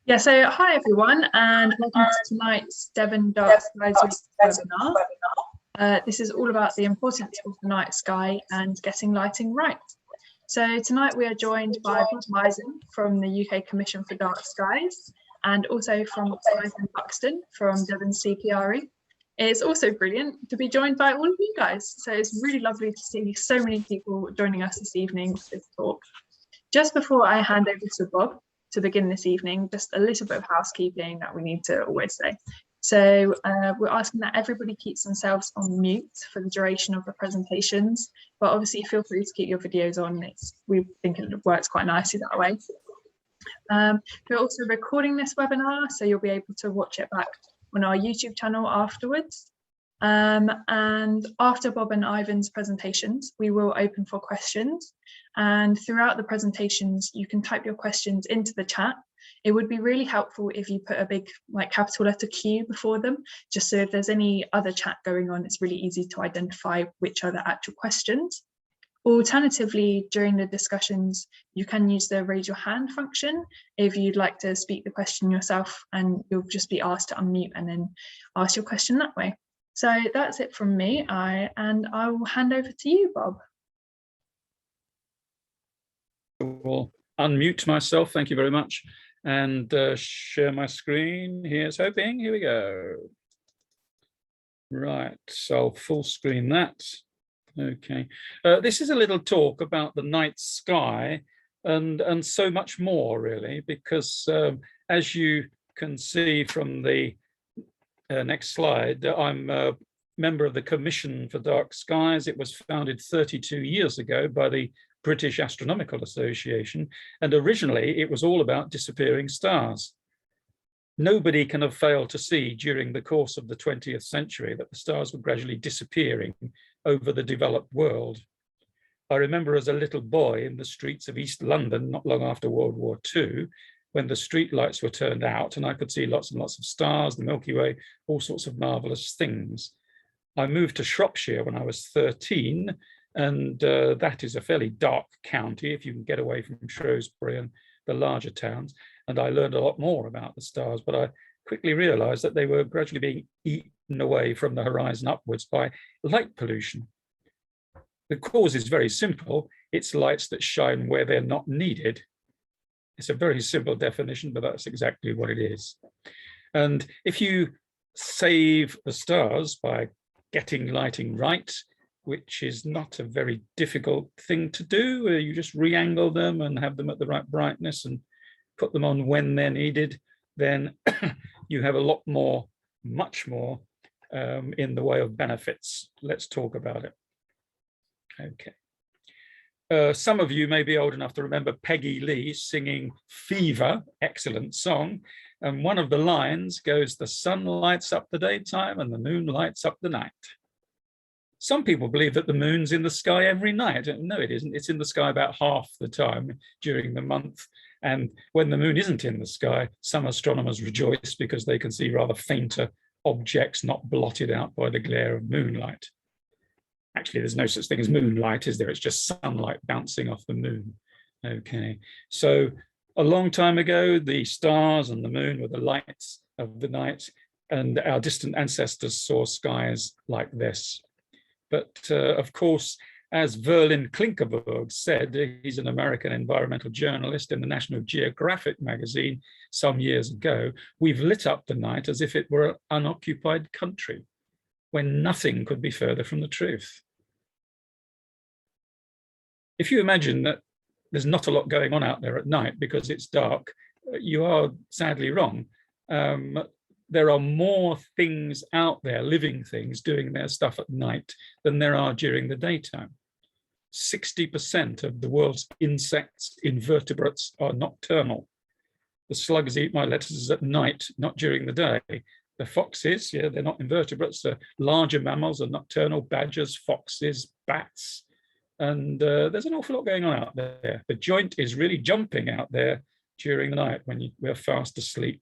Yeah, so hi everyone, and welcome to tonight's Devon Dark Skies webinar. This is all about the importance of the night sky and getting lighting right. So tonight we are joined by Bob Mizon from the UK Commission for Dark Skies, and also from Ivan Buxton from Devon CPRE. It's also brilliant to be joined by all of you guys. So it's really lovely to see so many people joining us this evening for this talk. Just before I hand over to Bob to begin this evening, just a little bit of housekeeping that we need to always say. So we're asking that everybody keeps themselves on mute for the duration of the presentations, but obviously feel free to keep your videos on. We think it works quite nicely that way. We're also recording this webinar, so you'll be able to watch it back on our YouTube channel afterwards. And after Bob and Ivan's presentations, we will open for questions. And throughout the presentations, you can type your questions into the chat. It would be really helpful if you put a big capital letter Q before them, just so if there's any other chat going on, it's really easy to identify which are the actual questions. Alternatively, during the discussions, you can use the raise your hand function if you'd like to speak the question yourself, and you'll just be asked to unmute and then ask your question that way. So that's it from me, and I will hand over to you, Bob. I will unmute myself, thank you very much, and share my screen. Here's hoping, here we go. Right, so I'll full screen that. Okay, this is a little talk about the night sky and so much more really, because as you can see from the next slide, I'm a member of the Commission for Dark Skies. It was founded 32 years ago by the British Astronomical Association, and originally it was all about disappearing stars. Nobody can have failed to see during the course of the 20th century that the stars were gradually disappearing over the developed world. I remember as a little boy in the streets of East London, not long after World War II, when the street lights were turned out and I could see lots and lots of stars, the Milky Way, all sorts of marvelous things. I moved to Shropshire when I was 13, and that is a fairly dark county if you can get away from Shrewsbury and the larger towns. And I learned a lot more about the stars, but I quickly realized that they were gradually being eaten away from the horizon upwards by light pollution. The cause is very simple. It's lights that shine where they're not needed. It's a very simple definition, but that's exactly what it is. And if you save the stars by getting lighting right, which is not a very difficult thing to do, you just re-angle them and have them at the right brightness and put them on when they're needed, then you have a lot more, much more in the way of benefits. Let's talk about it. Okay. Some of you may be old enough to remember Peggy Lee singing Fever, excellent song. And one of the lines goes, the sun lights up the daytime and the moon lights up the night. Some people believe that the moon's in the sky every night. No, it isn't. It's in the sky about half the time during the month. And when the moon isn't in the sky, some astronomers rejoice because they can see rather fainter objects not blotted out by the glare of moonlight. Actually, there's no such thing as moonlight, is there? It's just sunlight bouncing off the moon. Okay, so a long time ago, the stars and the moon were the lights of the night, and our distant ancestors saw skies like this. But of course, as Verlin Klinkerberg said, he's an American environmental journalist in the National Geographic magazine some years ago, we've lit up the night as if it were an unoccupied country, when nothing could be further from the truth. If you imagine that there's not a lot going on out there at night because it's dark, you are sadly wrong. There are more things out there, living things, doing their stuff at night than there are during the daytime. 60% of the world's insects, invertebrates are nocturnal. The slugs eat my lettuces at night, not during the day. The foxes, yeah, they're not invertebrates. The larger mammals are nocturnal, badgers, foxes, bats. And there's an awful lot going on out there. The joint is really jumping out there during the night when we're fast asleep.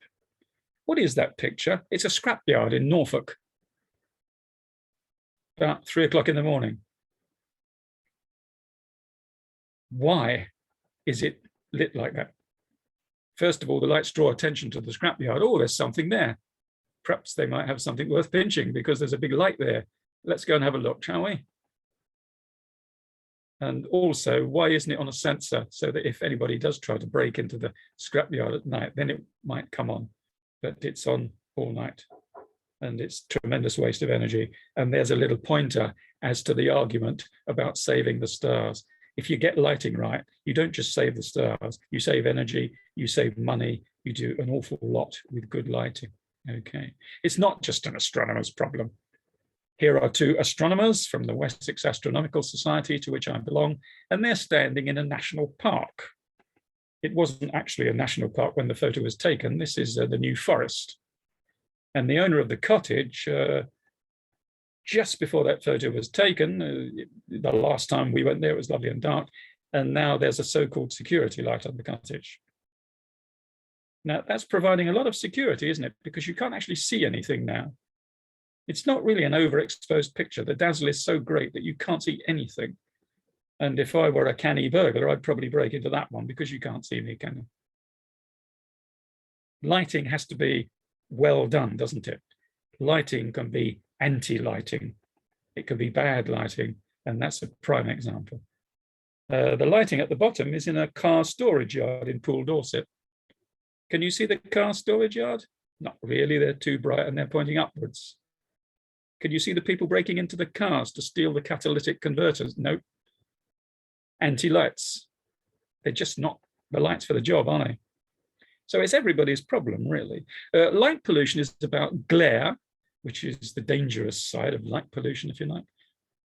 What is that picture? It's a scrapyard in Norfolk, about 3 o'clock in the morning. Why is it lit like that? First of all, the lights draw attention to the scrapyard. Oh, there's something there. Perhaps they might have something worth pinching because there's a big light there. Let's go and have a look, shall we? And also, why isn't it on a sensor so that if anybody does try to break into the scrapyard at night, then it might come on, but it's on all night. And it's a tremendous waste of energy. And there's a little pointer as to the argument about saving the stars. If you get lighting right, you don't just save the stars, you save energy, you save money, you do an awful lot with good lighting. Okay, it's not just an astronomer's problem. Here are two astronomers from the Wessex Astronomical Society, to which I belong, and they're standing in a national park. It wasn't actually a national park when the photo was taken. This is the New Forest. And the owner of the cottage, just before that photo was taken, the last time we went there, it was lovely and dark, and now there's a so-called security light on the cottage. Now, that's providing a lot of security, isn't it? Because you can't actually see anything now. It's not really an overexposed picture. The dazzle is so great that you can't see anything. And if I were a canny burglar, I'd probably break into that one because you can't see me, can you? Lighting has to be well done, doesn't it? Lighting can be anti-lighting. It could be bad lighting, and that's a prime example. The lighting at the bottom is in a car storage yard in Poole, Dorset. Can you see the car storage yard? Not really, they're too bright and they're pointing upwards. Can you see the people breaking into the cars to steal the catalytic converters? Nope. Anti-lights. They're just not the lights for the job, aren't they? So it's everybody's problem, really. Light pollution is about glare, which is the dangerous side of light pollution, if you like.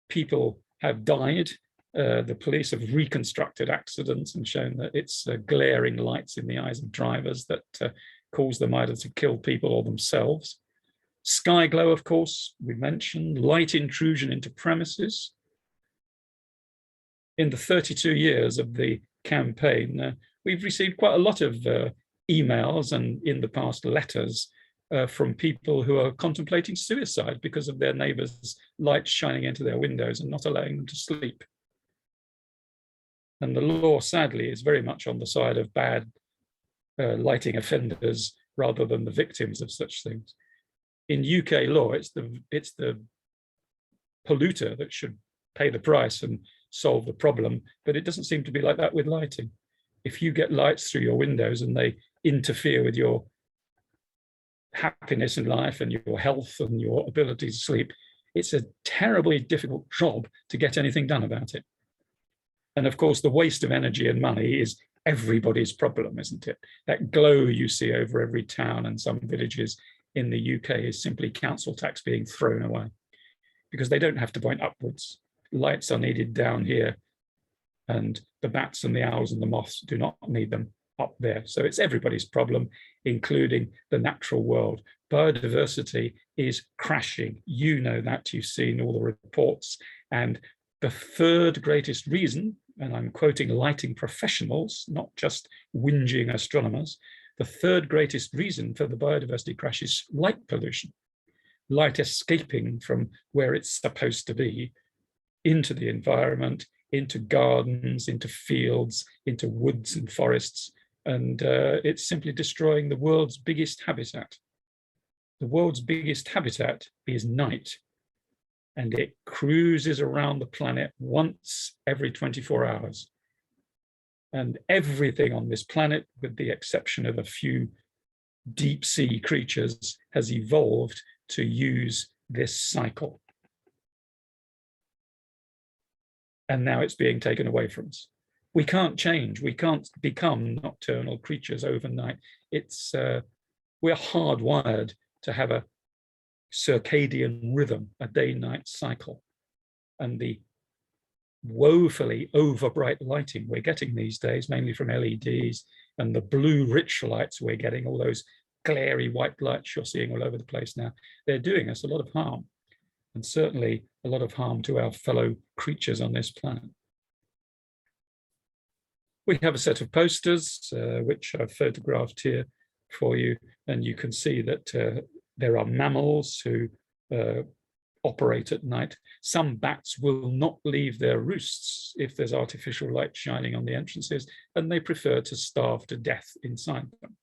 People have died. The police have reconstructed accidents and shown that it's glaring lights in the eyes of drivers that cause them either to kill people or themselves. Sky glow, of course, we mentioned. Light intrusion into premises. In the 32 years of the campaign, we've received quite a lot of emails and in the past letters from people who are contemplating suicide because of their neighbours' lights shining into their windows and not allowing them to sleep. And the law, sadly, is very much on the side of bad lighting offenders rather than the victims of such things. In UK law, it's the polluter that should pay the price and solve the problem, but it doesn't seem to be like that with lighting. If you get lights through your windows and they interfere with your happiness in life and your health and your ability to sleep, it's a terribly difficult job to get anything done about it. And of course, the waste of energy and money is everybody's problem, isn't it? That glow you see over every town and some villages in the UK is simply council tax being thrown away because they don't have to point upwards. Lights are needed down here, and the bats and the owls and the moths do not need them up there. So it's everybody's problem, including the natural world. Biodiversity is crashing. You know that, you've seen all the reports. And the third greatest reason, and I'm quoting lighting professionals, not just whinging astronomers, the third greatest reason for the biodiversity crash is light pollution. Light escaping from where it's supposed to be into the environment, into gardens, into fields, into woods and forests, and it's simply destroying the world's biggest habitat. The world's biggest habitat is night, and it cruises around the planet once every 24 hours. And everything on this planet, with the exception of a few deep sea creatures, has evolved to use this cycle. And now it's being taken away from us. We can't change. We can't become nocturnal creatures overnight. We're hardwired to have a circadian rhythm, a day-night cycle. And the woefully over-bright lighting we're getting these days, mainly from LEDs, and the blue rich lights we're getting, all those glary white lights you're seeing all over the place now, they're doing us a lot of harm, and certainly a lot of harm to our fellow creatures on this planet. We have a set of posters, which I've photographed here for you, and you can see that there are mammals who operate at night. Some bats will not leave their roosts if there's artificial light shining on the entrances, and they prefer to starve to death inside them.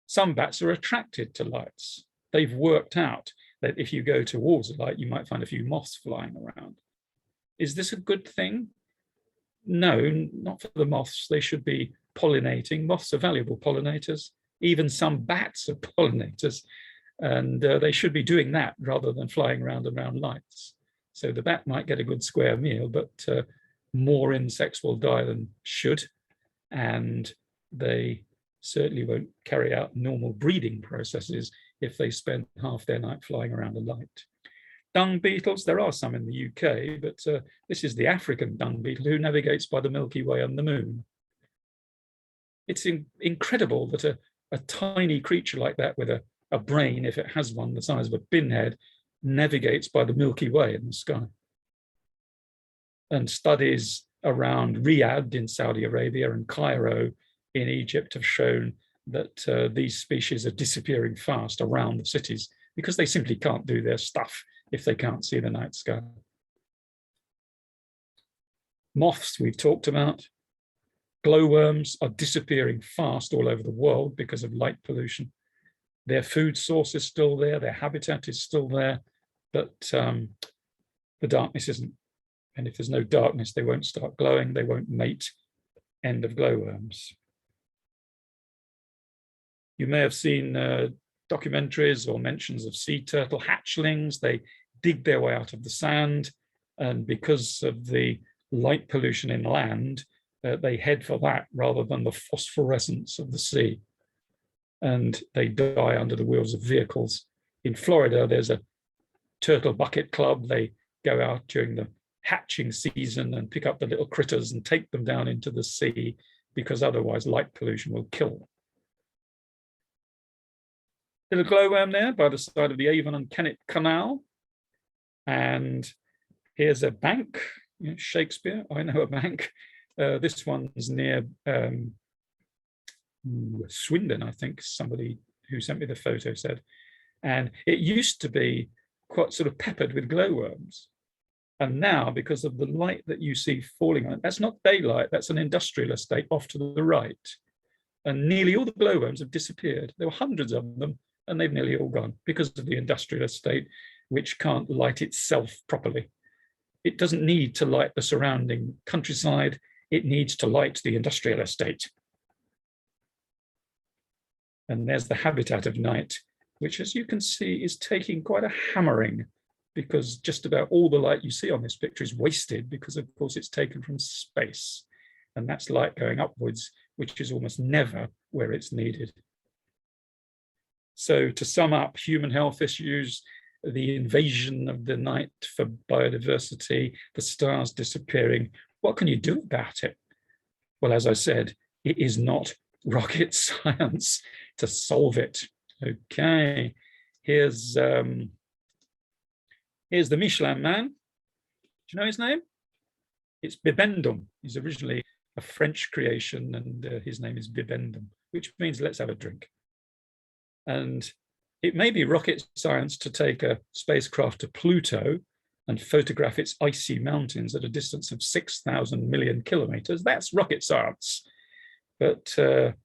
Some bats are attracted to lights. They've worked out that if you go towards a light, you might find a few moths flying around. Is this a good thing? No, not for the moths. They should be pollinating. Moths are valuable pollinators. Even some bats are pollinators, and they should be doing that rather than flying around lights. So the bat might get a good square meal, but more insects will die than should, and they certainly won't carry out normal breeding processes if they spend half their night flying around a light. Dung beetles, there are some in the UK, but this is the African dung beetle who navigates by the Milky Way and the moon. It's incredible that a tiny creature like that with a brain, if it has one the size of a pinhead, navigates by the Milky Way in the sky. And studies around Riyadh in Saudi Arabia and Cairo in Egypt have shown that these species are disappearing fast around the cities because they simply can't do their stuff if they can't see the night sky. Moths we've talked about. Glowworms are disappearing fast all over the world because of light pollution. Their food source is still there, their habitat is still there, but the darkness isn't. And if there's no darkness, they won't start glowing, they won't mate. End of glowworms. You may have seen documentaries or mentions of sea turtle hatchlings. They dig their way out of the sand, and because of the light pollution inland, they head for that rather than the phosphorescence of the sea. And they die under the wheels of vehicles. In Florida, there's a turtle bucket club. They go out during the hatching season and pick up the little critters and take them down into the sea, because otherwise light pollution will kill them. Little glowworm there by the side of the Avon and Kennet Canal. And here's a bank, Shakespeare, I know a bank. This one's near Swindon, I think somebody who sent me the photo said. And it used to be quite sort of peppered with glowworms. And now, because of the light that you see falling on it, that's not daylight, that's an industrial estate off to the right. And nearly all the glowworms have disappeared. There were hundreds of them, and they've nearly all gone because of the industrial estate, which can't light itself properly. It doesn't need to light the surrounding countryside, it needs to light the industrial estate. And there's the habitat of night, which, as you can see, is taking quite a hammering, because just about all the light you see on this picture is wasted because, of course, it's taken from space. And that's light going upwards, which is almost never where it's needed. So to sum up, human health issues, the invasion of the night for biodiversity, the stars disappearing, what can you do about it? Well, as I said, it is not rocket science to solve it. Okay, here's the Michelin man. Do you know his name? It's Bibendum. He's originally a French creation, and his name is Bibendum, which means let's have a drink. And it may be rocket science to take a spacecraft to Pluto and photograph its icy mountains at a distance of 6,000 million kilometers. That's rocket science. But the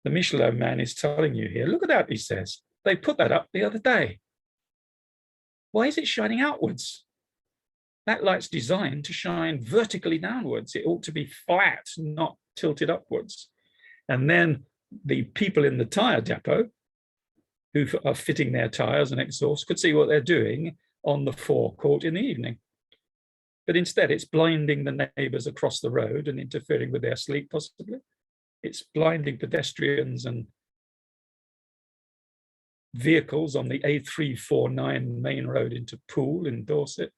Michelin man is telling you here, look at that, he says. They put that up the other day. Why is it shining outwards? That light's designed to shine vertically downwards. It ought to be flat, not tilted upwards. And then the people in the tire depot who are fitting their tires and exhaust could see what they're doing on the forecourt in the evening. But instead, it's blinding the neighbors across the road and interfering with their sleep, possibly. It's blinding pedestrians and vehicles on the A349 main road into Poole in Dorset.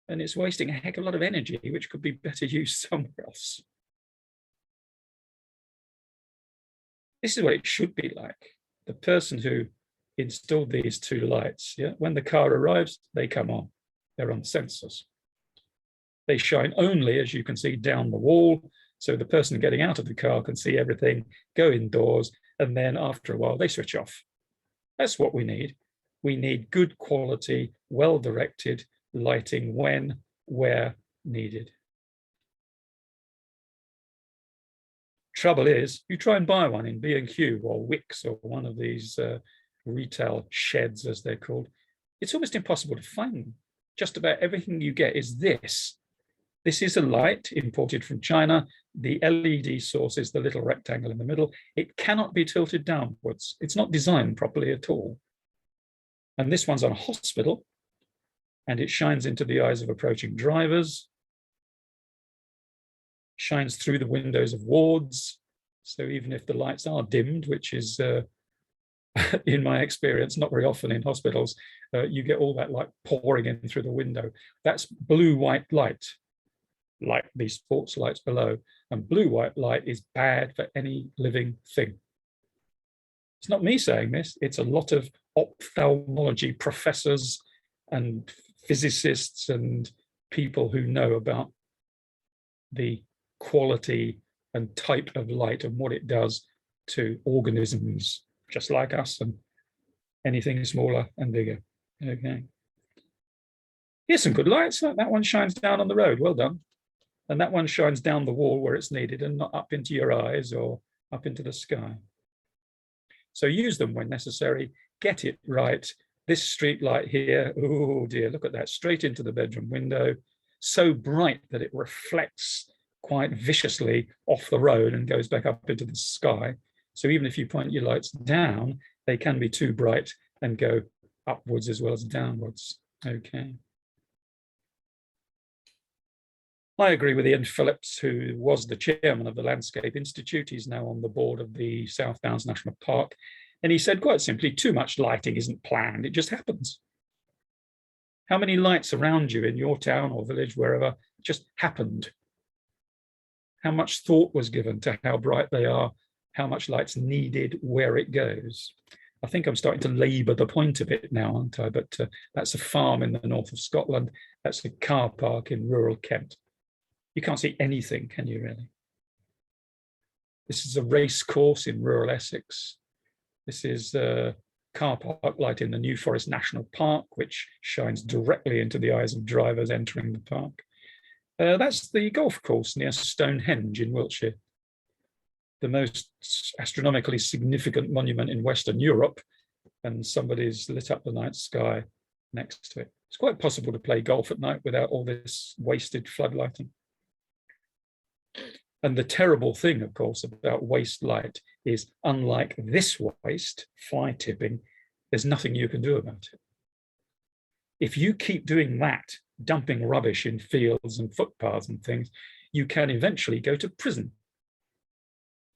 And it's wasting a heck of a lot of energy, which could be better used somewhere else. This is what it should be like. The person who installed these two lights, when the car arrives, they come on. They're on sensors. They shine only, as you can see, down the wall, so the person getting out of the car can see everything, go indoors, and then after a while, they switch off. That's what we need. We need good quality, well-directed lighting when, where needed. Trouble is, you try and buy one in B&Q or Wix or one of these retail sheds, as they're called. It's almost impossible to find them. Just about everything you get is this. This is a light imported from China. The LED source is the little rectangle in the middle. It cannot be tilted downwards. It's not designed properly at all. And this one's on a hospital, and it shines into the eyes of approaching drivers, shines through the windows of wards. So even if the lights are dimmed, which is, in my experience, not very often in hospitals, you get all that light pouring in through the window. That's blue-white light, like these sports lights below. And blue-white light is bad for any living thing. It's not me saying this, it's a lot of ophthalmology professors and physicists and people who know about the quality and type of light and what it does to organisms just like us and anything smaller and bigger. Okay. Here's some good lights. That one shines down on the road. Well done. And that one shines down the wall where it's needed and not up into your eyes or up into the sky. So use them when necessary. Get it right. This street light here, oh dear, look at that, straight into the bedroom window. So bright that it reflects quite viciously off the road and goes back up into the sky. So even if you point your lights down, they can be too bright and go upwards as well as downwards. Okay. I agree with Ian Phillips, who was the chairman of the Landscape Institute. He's now on the board of the South Downs National Park. And he said, quite simply, too much lighting isn't planned, it just happens. How many lights around you in your town or village, wherever, just happened? How much thought was given to how bright they are, how much light's needed, where it goes? I think I'm starting to labour the point of it now, aren't I? But that's a farm in the north of Scotland. That's a car park in rural Kent. You can't see anything, can you really? This is a race course in rural Essex. This is a car park light in the New Forest National Park, which shines directly into the eyes of drivers entering the park. That's the golf course near Stonehenge in Wiltshire, the most astronomically significant monument in Western Europe, and somebody's lit up the night sky next to it. It's quite possible to play golf at night without all this wasted floodlighting. And the terrible thing, of course, about waste light is, unlike this waste, fly tipping, there's nothing you can do about it. If you keep doing that, dumping rubbish in fields and footpaths and things, you can eventually go to prison.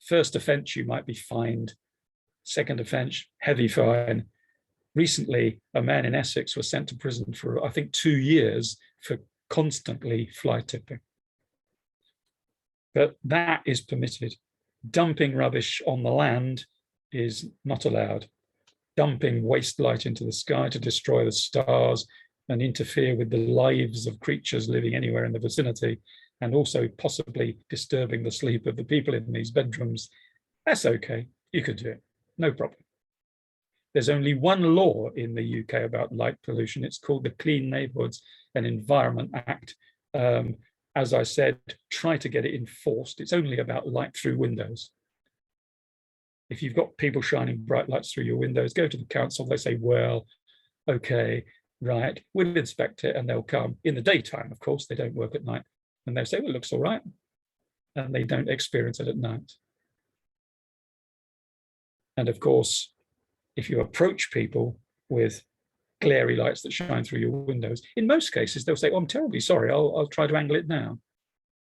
First offence, you might be fined. Second offence, heavy fine. Recently, a man in Essex was sent to prison for, I think, 2 years for constantly fly tipping. But that is permitted. Dumping rubbish on the land is not allowed. Dumping waste light into the sky to destroy the stars and interfere with the lives of creatures living anywhere in the vicinity, and also possibly disturbing the sleep of the people in these bedrooms, that's okay. You could do it, no problem. There's only one law in the UK about light pollution. It's called the Clean Neighbourhoods and Environment Act. As I said, try to get it enforced. It's only about light through windows. If you've got people shining bright lights through your windows, go to the council. They say, well, okay, right, we'll inspect it, and they'll come in the daytime. Of course, they don't work at night. And they'll say, well, it looks all right. And they don't experience it at night. And of course, if you approach people with glary lights that shine through your windows, in most cases, they'll say, oh, I'm terribly sorry, I'll try to angle it now.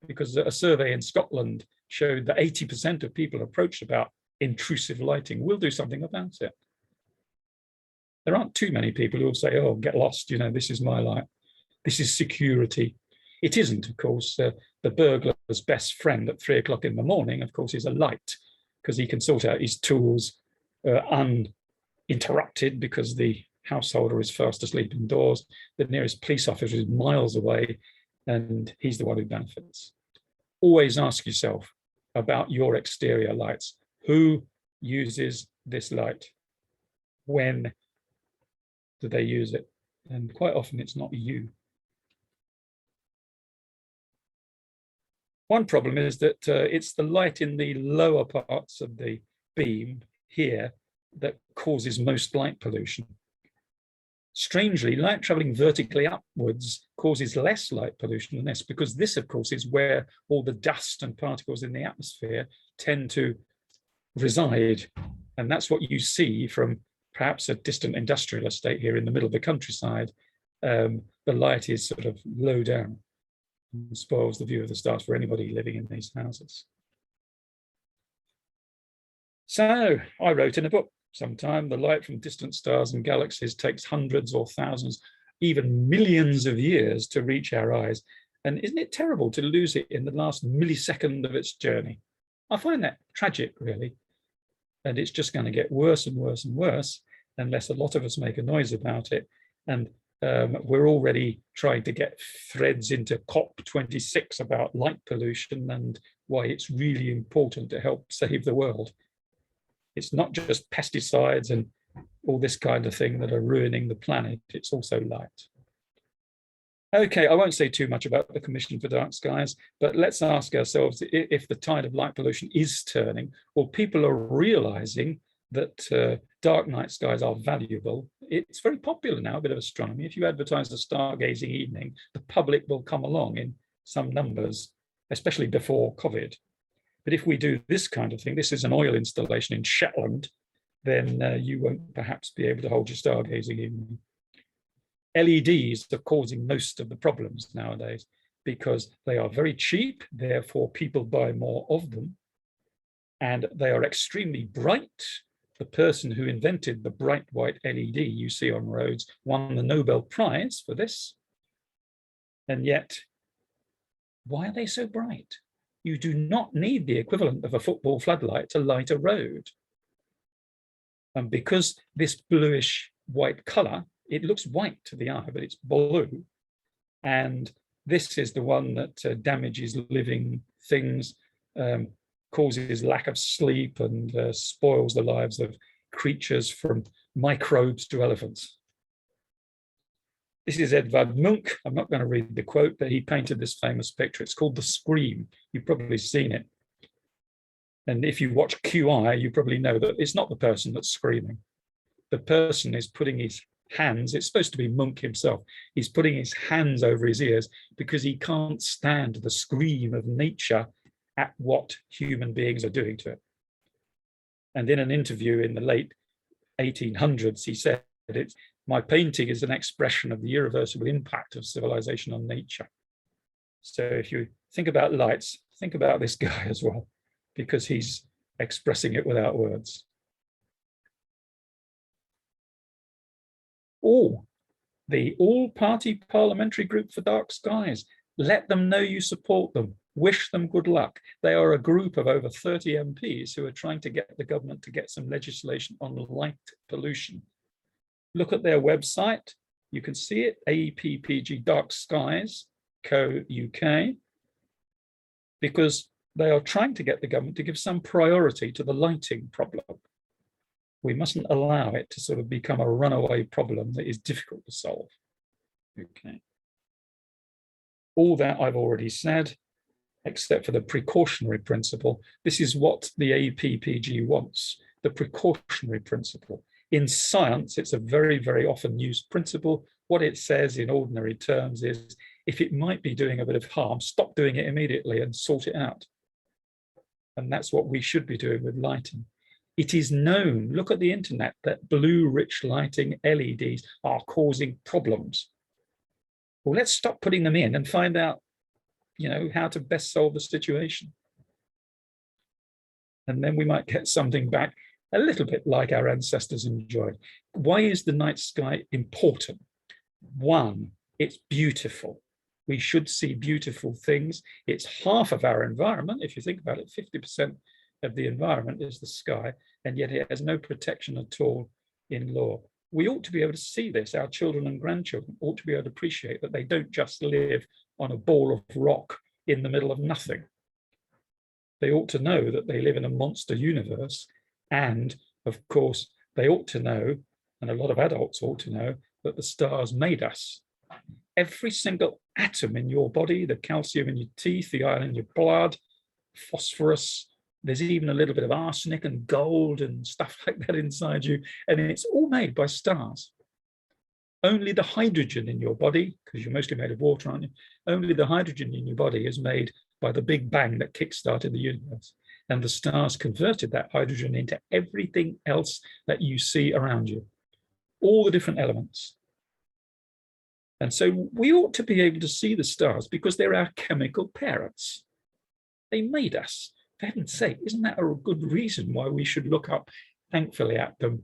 Because a survey in Scotland showed that 80% of people approached about intrusive lighting will do something about it. There aren't too many people who will say, oh, get lost, you know, this is my light. This is security. It isn't, of course. The burglar's best friend at 3 o'clock in the morning, of course, is a light, because he can sort out his tools uninterrupted because the householder is fast asleep indoors. The nearest police officer is miles away, and he's the one who benefits. Always ask yourself about your exterior lights. Who uses this light? When? do they use it? And quite often it's not you. One problem is that it's the light in the lower parts of the beam here that causes most light pollution. Strangely, light traveling vertically upwards causes less light pollution than this, because this, of course, is where all the dust and particles in the atmosphere tend to reside. And that's what you see from perhaps a distant industrial estate here in the middle of the countryside. The light is sort of low down and spoils the view of the stars for anybody living in these houses. So I wrote in a book sometime, the light from distant stars and galaxies takes hundreds or thousands, even millions of years to reach our eyes. And isn't it terrible to lose it in the last millisecond of its journey? I find that tragic, really. And it's just going to get worse and worse and worse unless a lot of us make a noise about it. And we're already trying to get threads into COP26 about light pollution and why it's really important to help save the world. It's not just pesticides and all this kind of thing that are ruining the planet, it's also light. Okay, I won't say too much about the Commission for Dark Skies, but let's ask ourselves if the tide of light pollution is turning, or people are realizing that dark night skies are valuable. It's very popular now, a bit of astronomy. If you advertise a stargazing evening, the public will come along in some numbers, especially before COVID. But if we do this kind of thing, this is an oil installation in Shetland, then you won't perhaps be able to hold your stargazing evening. LEDs are causing most of the problems nowadays because they are very cheap, therefore people buy more of them, and they are extremely bright. The person who invented the bright white LED you see on roads won the Nobel Prize for this. And yet, why are they so bright? You do not need the equivalent of a football floodlight to light a road. And because this bluish white color, it looks white to the eye, but it's blue. And this is the one that damages living things, causes lack of sleep, and spoils the lives of creatures from microbes to elephants. This is Edvard Munch. I'm not going to read the quote, but he painted this famous picture. It's called The Scream. You've probably seen it. And if you watch QI, you probably know that it's not the person that's screaming. The person is putting his hands, it's supposed to be Munch himself, he's putting his hands over his ears because he can't stand the scream of nature at what human beings are doing to it. And in an interview in the late 1800s, he said, my painting is an expression of the irreversible impact of civilization on nature. So if you think about lights, think about this guy as well, because he's expressing it without words. Oh, the all-party parliamentary group for dark skies. Let them know you support them. Wish them good luck. They are a group of over 30 MPs who are trying to get the government to get some legislation on light pollution. Look at their website. You can see it, APPG Dark Skies Co. UK, because they are trying to get the government to give some priority to the lighting problem. We mustn't allow it to sort of become a runaway problem that is difficult to solve. Okay. All that I've already said, except for the precautionary principle. This is what the APPG wants, the precautionary principle. In science, it's a very, very often used principle. What it says in ordinary terms is, if it might be doing a bit of harm, stop doing it immediately and sort it out. And that's what we should be doing with lighting. It is known, look at the internet, that blue rich lighting LEDs are causing problems. Well, let's stop putting them in and find out, how to best solve the situation. And then we might get something back a little bit like our ancestors enjoyed. Why is the night sky important? One, it's beautiful. We should see beautiful things. It's half of our environment. If you think about it, 50% of the environment is the sky, and yet it has no protection at all in law. We ought to be able to see this. Our children and grandchildren ought to be able to appreciate that they don't just live on a ball of rock in the middle of nothing. They ought to know that they live in a monster universe. And of course, they ought to know, and a lot of adults ought to know, that the stars made us. Every single atom in your body, the calcium in your teeth, the iron in your blood, phosphorus, there's even a little bit of arsenic and gold and stuff like that inside you, and it's all made by stars. Only the hydrogen in your body, because you're mostly made of water, aren't you? Only the hydrogen in your body is made by the Big Bang that kick-started the universe. And the stars converted that hydrogen into everything else that you see around you, all the different elements. And so we ought to be able to see the stars because they're our chemical parents. They made us. For heaven's sake, isn't that a good reason why we should look up thankfully at them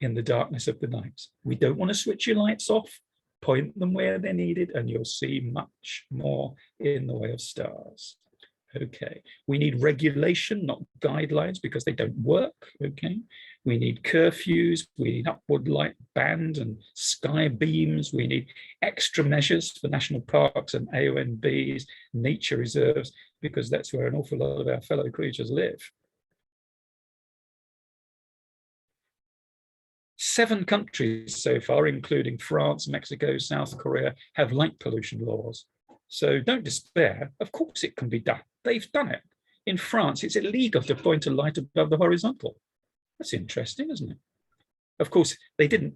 in the darkness of the night? We don't want to switch your lights off, point them where they're needed, and you'll see much more in the way of stars. Okay, we need regulation, not guidelines, because they don't work. Okay, we need curfews, we need upward light band and sky beams, we need extra measures for national parks and AONBs, nature reserves, because that's where an awful lot of our fellow creatures live. 7 countries so far, including France, Mexico, South Korea, have light pollution laws. So don't despair. Of course it can be done. They've done it. In France, it's illegal to point a light above the horizontal. That's interesting, isn't it? Of course, they didn't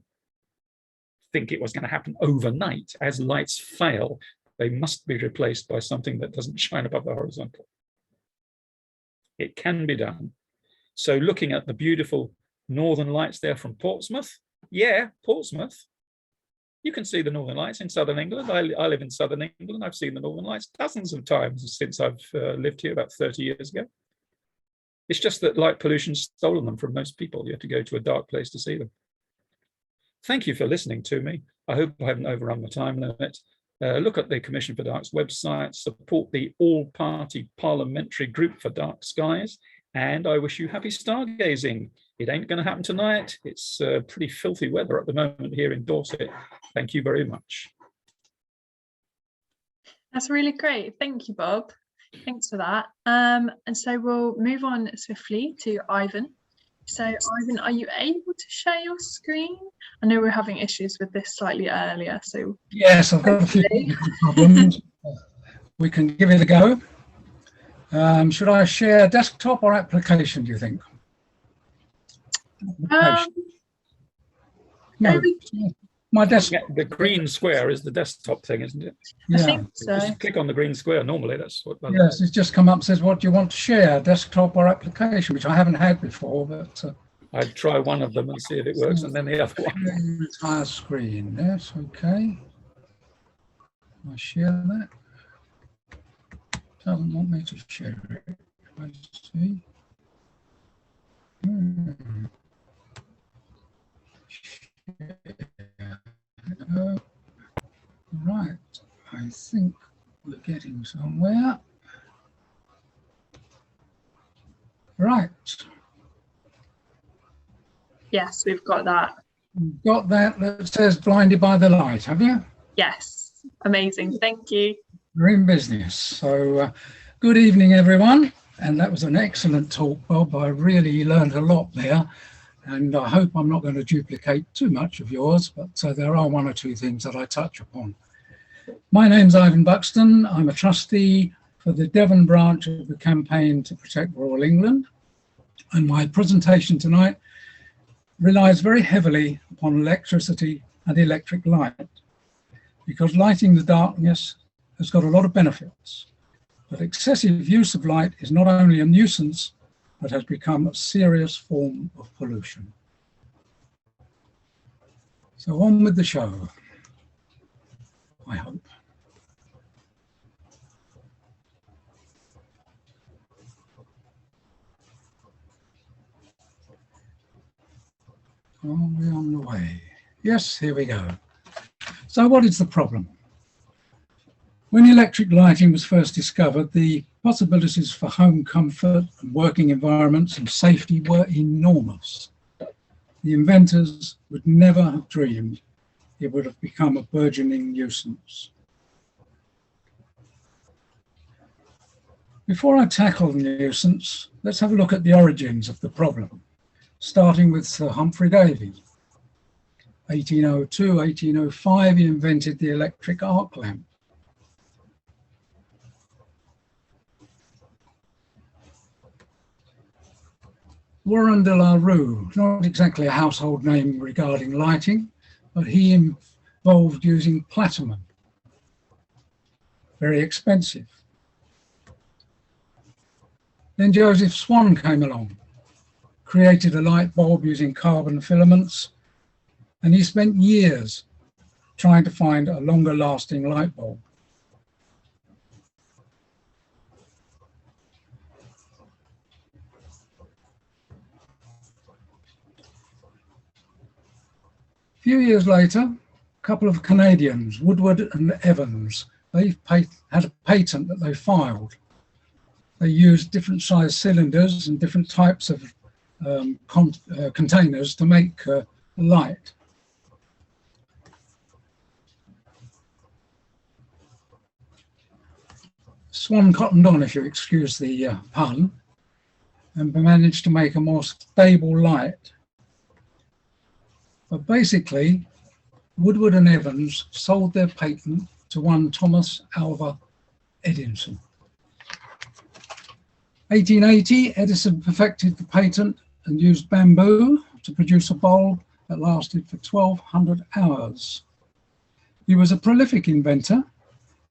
think it was going to happen overnight. As lights fail, they must be replaced by something that doesn't shine above the horizontal. It can be done. So looking at the beautiful northern lights there from Portsmouth, yeah, Portsmouth, you can see the northern lights in southern England. I live in southern England. I've seen the northern lights dozens of times since I've lived here about 30 years ago. It's just that light pollution's stolen them from most people. You have to go to a dark place to see them. Thank you for listening to me. I hope I haven't overrun the time limit. Look at the Commission for Dark's website, support the all-party parliamentary group for Dark Skies, and I wish you happy stargazing. It ain't going to happen tonight. It's pretty filthy weather at the moment here in Dorset. Thank you very much. That's really great. Thank you, Bob. Thanks for that. And so we'll move on swiftly to Ivan. So Ivan, are you able to share your screen? I know we're having issues with this slightly earlier. So yes, I've got a few problems. We can give it a go. Should I share desktop or application, do you think? No, my desktop. The green square is the desktop thing, isn't it? I think so. Just click on the green square. Normally, that's what. Yes, it's just come up, says, what do you want to share, desktop or application, which I haven't had before, but I'd try one of them and see if it works, and then the other one. Entire screen. Yes, okay. I share that. Doesn't want me to share it. Let's see. Right, I think we're getting somewhere. Right. Yes, we've got that. Got that says blinded by the light, have you? Yes, amazing. Thank you. We're in business. So good evening, everyone. And that was an excellent talk, Bob. I really learned a lot there. And I hope I'm not going to duplicate too much of yours, but there are 1 or 2 things that I touch upon. My name's Ivan Buxton. I'm a trustee for the Devon branch of the Campaign to Protect Rural England. And my presentation tonight relies very heavily upon electricity and electric light, because lighting the darkness has got a lot of benefits. But excessive use of light is not only a nuisance, but has become a serious form of pollution. So on with the show, I hope. Are we on the way? Yes, here we go. So what is the problem? When electric lighting was first discovered, the possibilities for home comfort and working environments and safety were enormous. The inventors would never have dreamed it would have become a burgeoning nuisance. Before I tackle the nuisance, let's have a look at the origins of the problem, starting with Sir Humphrey Davy. 1802, 1805, he invented the electric arc lamp. Warren de la Rue, not exactly a household name regarding lighting, but he involved using platinum. Very expensive. Then Joseph Swan came along, created a light bulb using carbon filaments, and he spent years trying to find a longer lasting light bulb. A few years later, a couple of Canadians, Woodward and Evans, they had a patent that they filed. They used different size cylinders and different types of containers to make light. Swan cottoned on, if you excuse the pun, and managed to make a more stable light. But basically, Woodward and Evans sold their patent to one Thomas Alva Edison. 1880, Edison perfected the patent and used bamboo to produce a bulb that lasted for 1,200 hours. He was a prolific inventor,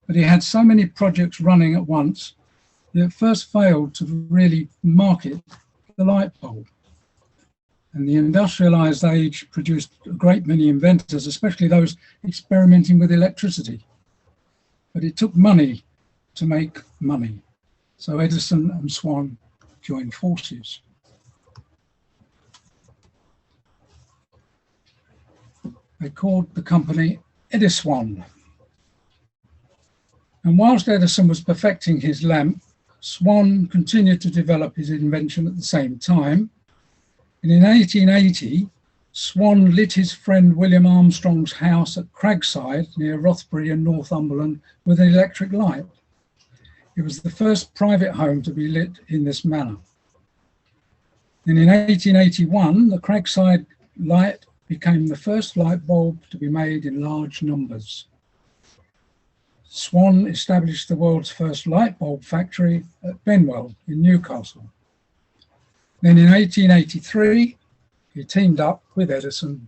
but he had so many projects running at once that it first failed to really market the light bulb. And the industrialized age produced a great many inventors, especially those experimenting with electricity. But it took money to make money. So Edison and Swan joined forces. They called the company Ediswan. And whilst Edison was perfecting his lamp, Swan continued to develop his invention at the same time. And in 1880, Swan lit his friend William Armstrong's house at Cragside near Rothbury in Northumberland with an electric light. It was the first private home to be lit in this manner. And in 1881, the Cragside light became the first light bulb to be made in large numbers. Swan established the world's first light bulb factory at Benwell in Newcastle. Then in 1883, he teamed up with Edison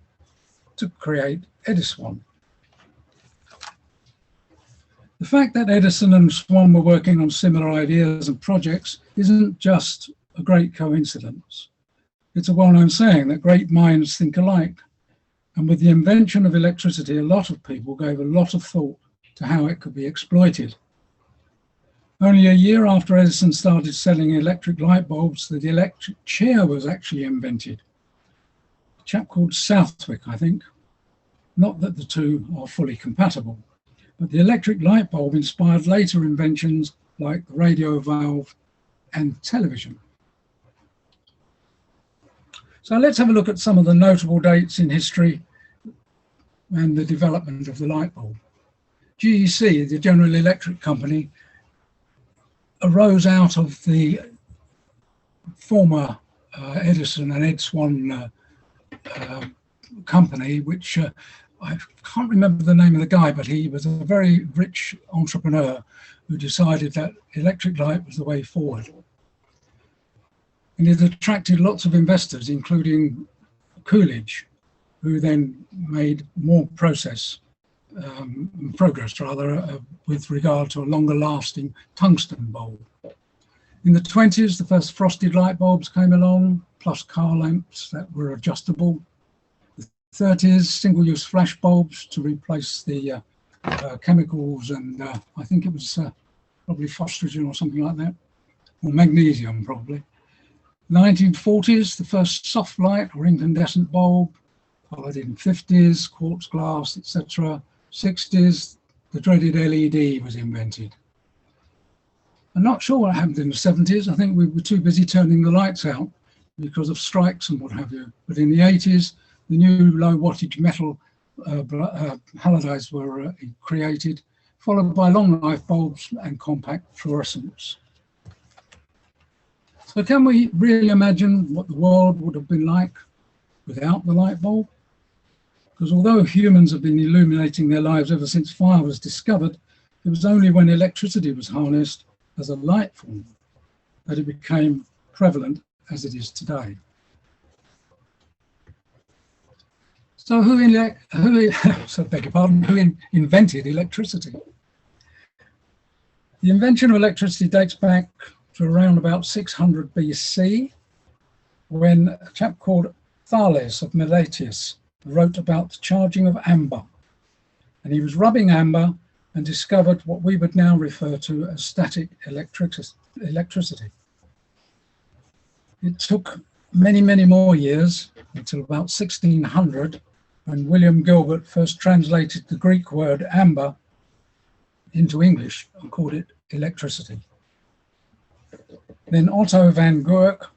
to create Ediswan. The fact that Edison and Swan were working on similar ideas and projects isn't just a great coincidence. It's a well-known saying that great minds think alike. And with the invention of electricity, a lot of people gave a lot of thought to how it could be exploited. Only a year after Edison started selling electric light bulbs, the electric chair was actually invented. A chap called Southwick, I think. Not that the two are fully compatible, but the electric light bulb inspired later inventions like the radio valve and television. So let's have a look at some of the notable dates in history and the development of the light bulb. GEC, the General Electric Company, arose out of the former Edison and Ed Swan company, which I can't remember the name of the guy, but he was a very rich entrepreneur who decided that electric light was the way forward. And it attracted lots of investors, including Coolidge, who then made more progress with regard to a longer lasting tungsten bulb. In the 20s, the first frosted light bulbs came along, plus car lamps that were adjustable. The 30s, single-use flash bulbs to replace the chemicals, and I think it was probably phosphagen or something like that, or magnesium probably. 1940s, the first soft light or incandescent bulb, followed in 50s, quartz glass, etc. 60s, the dreaded LED was invented. I'm not sure what happened in the 70s. I think we were too busy turning the lights out because of strikes and what have you. But in the 80s, the new low wattage metal halides were created, followed by long life bulbs and compact fluorescents. So can we really imagine what the world would have been like without the light bulb? because although humans have been illuminating their lives ever since fire was discovered, it was only when electricity was harnessed as a light form that it became prevalent as it is today. So who invented electricity? The invention of electricity dates back to around about 600 BC, when a chap called Thales of Miletus wrote about the charging of amber. And he was rubbing amber and discovered what we would now refer to as static electricity. It took many, many more years until about 1600, when William Gilbert first translated the Greek word amber into English and called it electricity. Then Otto van Guerck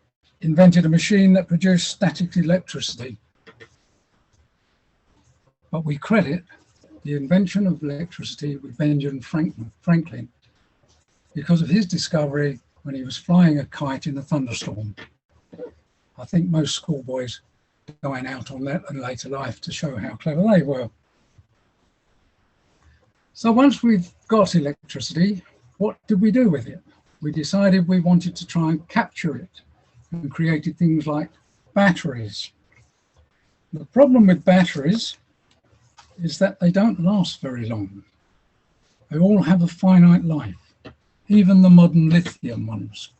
invented a machine that produced static electricity. But we credit the invention of electricity with Benjamin Franklin because of his discovery when he was flying a kite in a thunderstorm. I think most schoolboys going out on that in later life to show how clever they were. So once we've got electricity, what did we do with it? We decided we wanted to try and capture it and created things like batteries. The problem with batteries is that they don't last very long. They all have a finite life, even the modern lithium ones.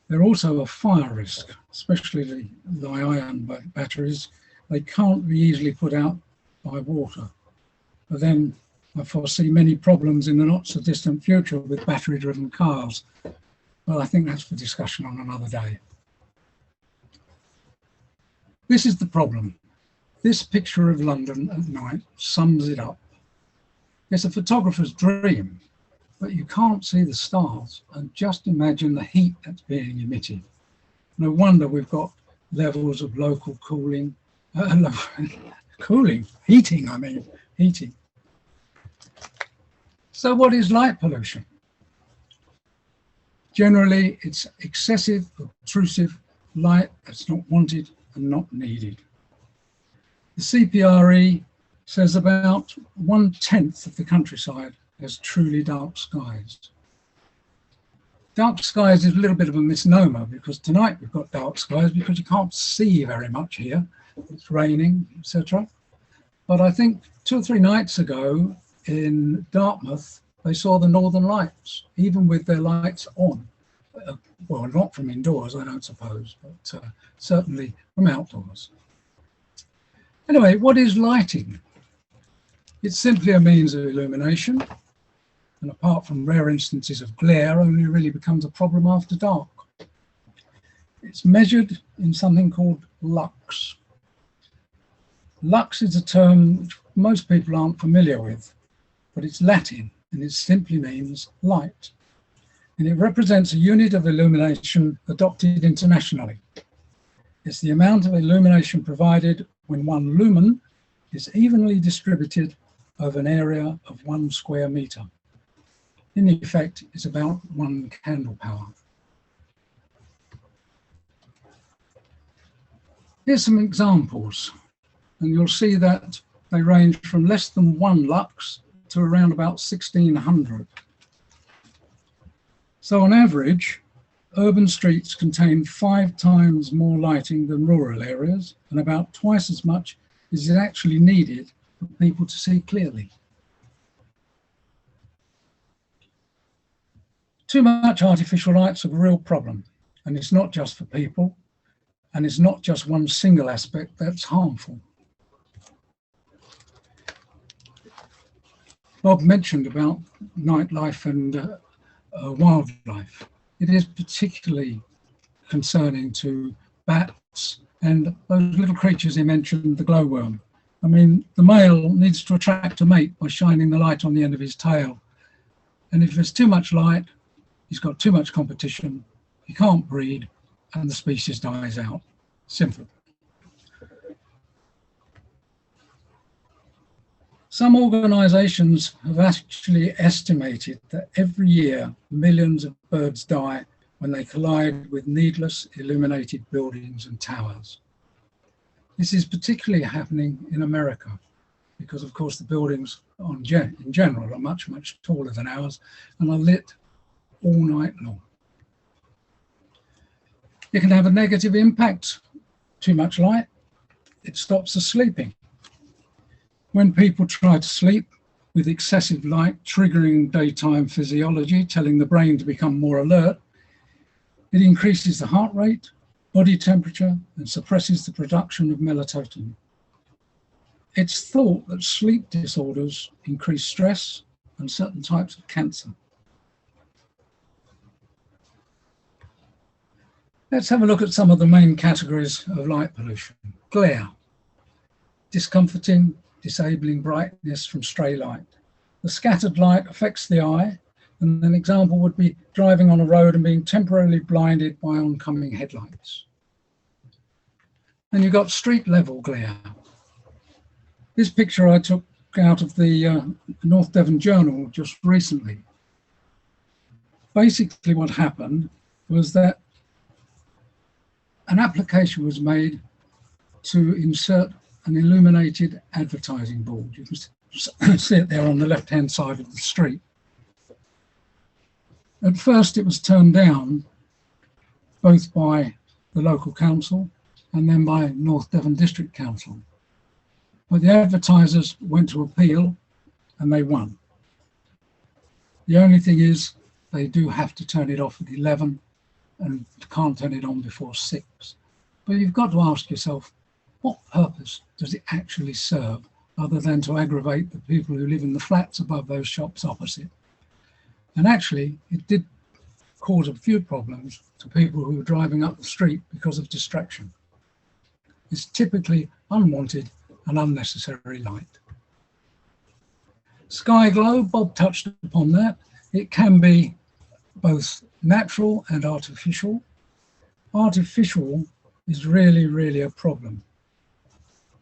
They're also a fire risk, especially the ion batteries. They can't be easily put out by water. But then I foresee many problems in the not so distant future with battery driven cars. Well, I think that's for discussion on another day. This is the problem. This picture of London at night sums it up. It's a photographer's dream, but you can't see the stars, and just imagine the heat that's being emitted. No wonder we've got levels of local cooling, heating. So what is light pollution? Generally, it's excessive, obtrusive light that's not wanted and not needed. The CPRE says about 1/10 of the countryside has truly dark skies. Dark skies is a little bit of a misnomer because tonight we've got dark skies because you can't see very much here. It's raining, etc. But I think 2 or 3 nights ago in Dartmouth, they saw the Northern Lights, even with their lights on. Well, not from indoors, I don't suppose, but certainly from outdoors. Anyway, what is lighting? It's simply a means of illumination, and apart from rare instances of glare, only really becomes a problem after dark. It's measured in something called lux. Lux is a term which most people aren't familiar with, but it's Latin and it simply means light. And it represents a unit of illumination adopted internationally. It's the amount of illumination provided when 1 lumen is evenly distributed over an area of 1 square meter. In effect, it's about 1 candle power. Here's some examples, and you'll see that they range from less than 1 lux to around about 1600. So on average, urban streets contain 5 times more lighting than rural areas, and about twice as much is actually needed for people to see clearly. Too much artificial light's a real problem, and it's not just for people, and it's not just one single aspect that's harmful. Bob mentioned about nightlife and wildlife. It is particularly concerning to bats and those little creatures he mentioned, the glowworm. I mean, the male needs to attract a mate by shining the light on the end of his tail. And if there's too much light, he's got too much competition, he can't breed, and the species dies out. Simple. Some organisations have actually estimated that every year millions of birds die when they collide with needless illuminated buildings and towers. This is particularly happening in America because, of course, the buildings in general are much, much taller than ours and are lit all night long. It can have a negative impact. Too much light, it stops us sleeping. When people try to sleep with excessive light triggering daytime physiology, telling the brain to become more alert, it increases the heart rate, body temperature, and suppresses the production of melatonin. It's thought that sleep disorders increase stress and certain types of cancer. Let's have a look at some of the main categories of light pollution. Glare, discomforting, disabling brightness from stray light. The scattered light affects the eye, and an example would be driving on a road and being temporarily blinded by oncoming headlights. Then you've got street level glare. This picture I took out of the North Devon Journal just recently. Basically what happened was that an application was made to insert an illuminated advertising board. You can see it there on the left-hand side of the street. At first it was turned down both by the local council and then by North Devon District Council. But the advertisers went to appeal and they won. The only thing is they do have to turn it off at 11 and can't turn it on before 6. But you've got to ask yourself, what purpose does it actually serve other than to aggravate the people who live in the flats above those shops opposite? And actually, it did cause a few problems to people who were driving up the street because of distraction. It's typically unwanted and unnecessary light. Sky glow, Bob touched upon that. It can be both natural and artificial. Artificial is really, really a problem.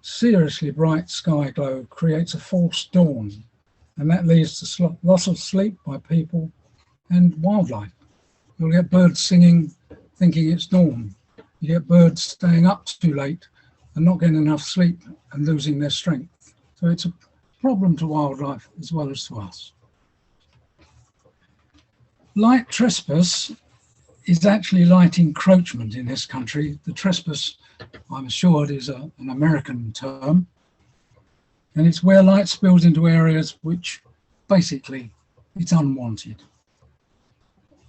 Seriously bright sky glow creates a false dawn, and that leads to loss of sleep by people and wildlife. You'll get birds singing, thinking it's dawn. You get birds staying up too late and not getting enough sleep and losing their strength. So it's a problem to wildlife as well as to us. Light trespass is actually light encroachment in this country. The trespass, I'm assured, is an American term. And it's where light spills into areas which basically it's unwanted.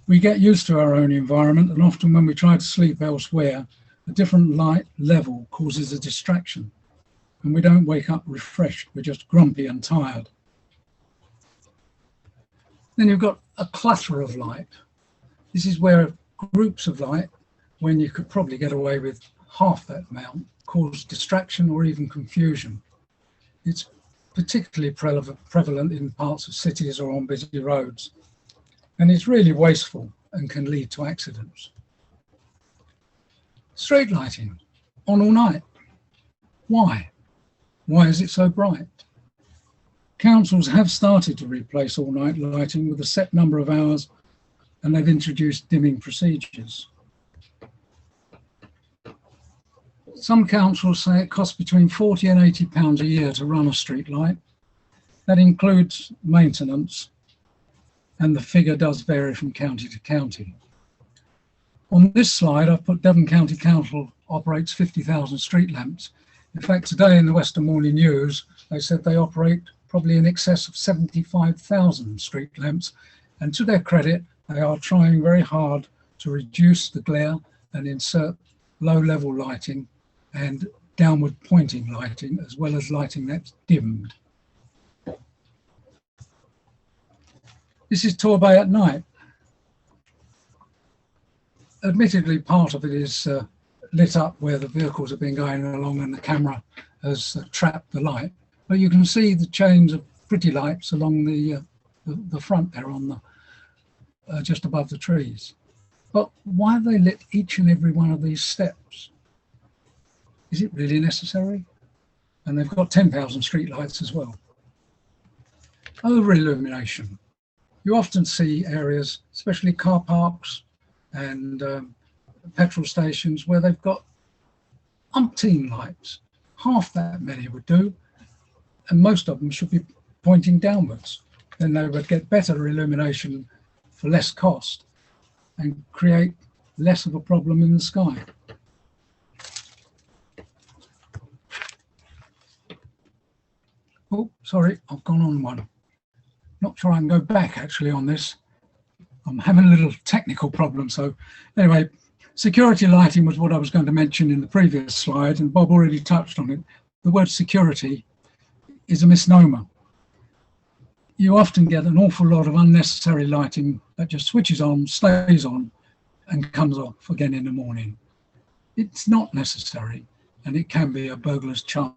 We get used to our own environment, and often when we try to sleep elsewhere, a different light level causes a distraction. And we don't wake up refreshed, we're just grumpy and tired. Then you've got a clutter of light. This is where groups of light, when you could probably get away with half that amount, cause distraction or even confusion. It's particularly prevalent in parts of cities or on busy roads. And it's really wasteful and can lead to accidents. Street lighting, on all night. Why? Why is it so bright? Councils have started to replace all night lighting with a set number of hours, and they've introduced dimming procedures. Some councils say it costs between £40 and £80 a year to run a street light. That includes maintenance, and the figure does vary from county to county. On this slide, I've put Devon County Council operates 50,000 street lamps. In fact, today in the Western Morning News, they said they operate probably in excess of 75,000 street lamps. And to their credit, they are trying very hard to reduce the glare and insert low-level lighting and downward pointing lighting, as well as lighting that's dimmed. This is Torbay at night. Admittedly, part of it is lit up where the vehicles have been going along and the camera has trapped the light. But you can see the chains of pretty lights along the front there on the just above the trees. But why have they lit each and every one of these steps? Is it really necessary? And they've got 10,000 street lights as well. Over illumination. You often see areas, especially car parks and petrol stations, where they've got umpteen lights. half that many would do, and most of them should be pointing downwards. Then they would get better illumination for less cost and create less of a problem in the sky. Oh, sorry, I've gone on one. Not sure I can go back actually on this. I'm having a little technical problem. So anyway, security lighting was what I was going to mention in the previous slide, and Bob already touched on it. The word security is a misnomer. You often get an awful lot of unnecessary lighting that just switches on, stays on, and comes off again in the morning. It's not necessary, and it can be a burglar's charter.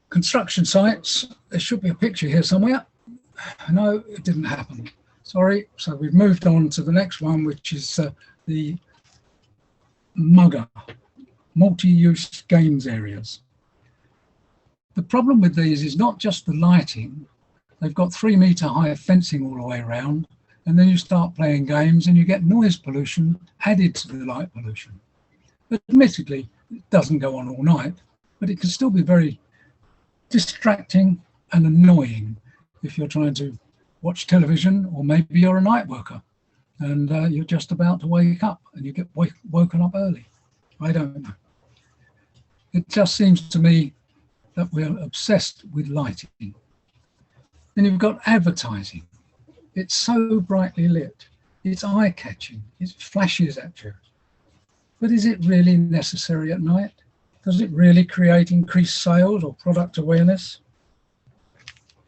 Construction sites, there should be a picture here somewhere. No, it didn't happen. Sorry. So we've moved on to the next one, which is the MUGA, multi-use games areas. The problem with these is not just the lighting. They've got 3 metre high fencing all the way around, and then you start playing games and you get noise pollution added to the light pollution. But admittedly, it doesn't go on all night, but it can still be very distracting and annoying if you're trying to watch television, or maybe you're a night worker and you're just about to wake up and you get woken up early. I don't know. It just seems to me that we're obsessed with lighting. Then you've got advertising. It's so brightly lit, it's eye-catching, it flashes at you. But is it really necessary at night? Does it really create increased sales or product awareness?